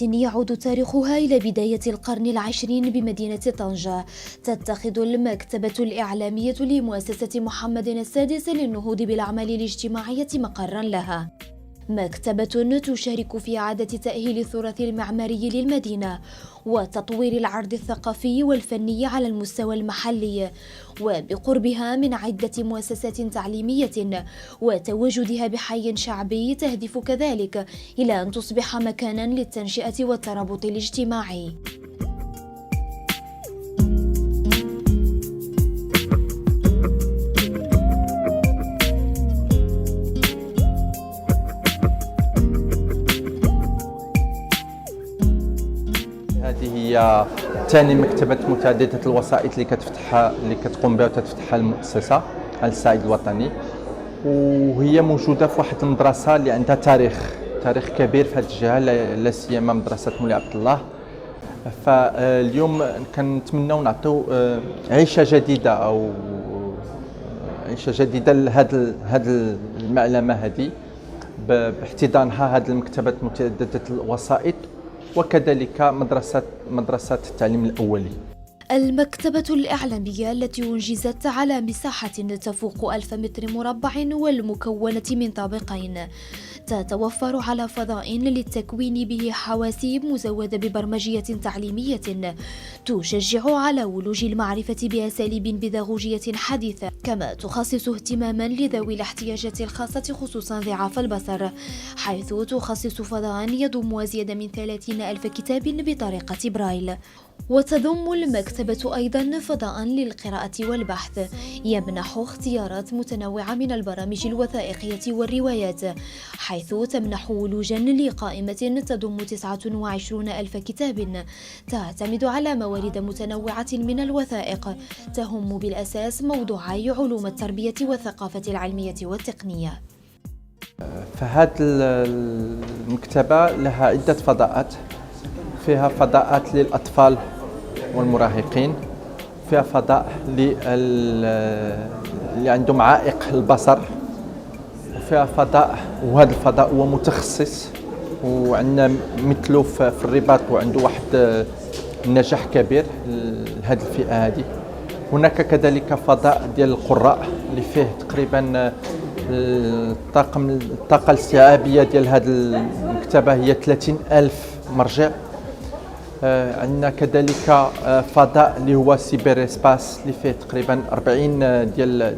يعود تاريخها إلى بداية القرن العشرين بمدينة طنجة، تتخذ المكتبة الإعلامية لمؤسسة محمد السادس للنهوض بالأعمال الاجتماعية مقرا لها. مكتبة تشارك في إعادة تأهيل التراث المعماري للمدينة وتطوير العرض الثقافي والفني على المستوى المحلي، وبقربها من عدة مؤسسات تعليمية وتواجدها بحي شعبي تهدف كذلك إلى أن تصبح مكانا للتنشئة والترابط الاجتماعي. هذه هي ثاني مكتبة متعددة الوسائط اللي كتقوم بها وتتفتحها المؤسسة على الصعيد الوطني، وهي موجودة في واحد المدرسة اللي عندها تاريخ كبير في هذه الجهة، لا سيما مدرسة مولاي عبد الله. فاليوم كنتمناو نعطيو عيشة جديدة لهذه المعلمة هذه باحتضانها هذه المكتبة متعددة الوسائط، وكذلك مدرسة التعليم الأولي. المكتبة الإعلامية التي أنجزت على مساحة تفوق 1000 متر مربع والمكونة من طابقين، تتوفر على فضاء للتكوين به حواسيب مزودة ببرمجية تعليمية تشجع على ولوج المعرفة بأساليب بيداغوجية حديثة، كما تخصص اهتماما لذوي الاحتياجات الخاصة خصوصا ضعاف البصر، حيث تخصص فضاء يضم أزيد من 30,000 كتاب بطريقة برايل. وتضم المكتبة أيضا فضاء للقراءة والبحث يمنح اختيارات متنوعة من البرامج الوثائقية والروايات، حيث تمنح ولوجا لقائمة تضم 29,000 كتاب تعتمد على موارد متنوعة من الوثائق تهم بالأساس موضوعي علوم التربية والثقافة العلمية والتقنية. فهذه المكتبة لها عدة فضاءات، فيها فضاءات للأطفال والمراهقين، فيها فضاء اللي عندهم عائق البصر، وفيها فضاء، وهذا الفضاء هو متخصص وعندنا مثله في الرباط وعنده واحد النجاح كبير لهذه الفئة هذه. هناك كذلك فضاء ديال القراء اللي فيه تقريبا الطاقة الاستيعابية ديال هذه المكتبة هي 30,000 مرجع. عندنا كذلك فضاء اللي هو سيبر اسباس اللي فيه تقريبا 40 ديال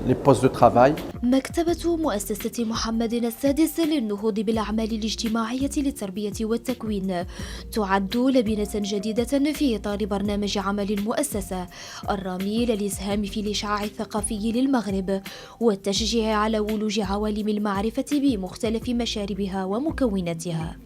لي بوست دو ترافاي. مكتبة مؤسسة محمد السادس للنهوض بالأعمال الاجتماعية للتربية والتكوين تعد لبنة جديدة في إطار برنامج عمل المؤسسة الرامي للإسهام في الإشعاع الثقافي للمغرب والتشجيع على ولوج عوالم المعرفة بمختلف مشاربها ومكوناتها.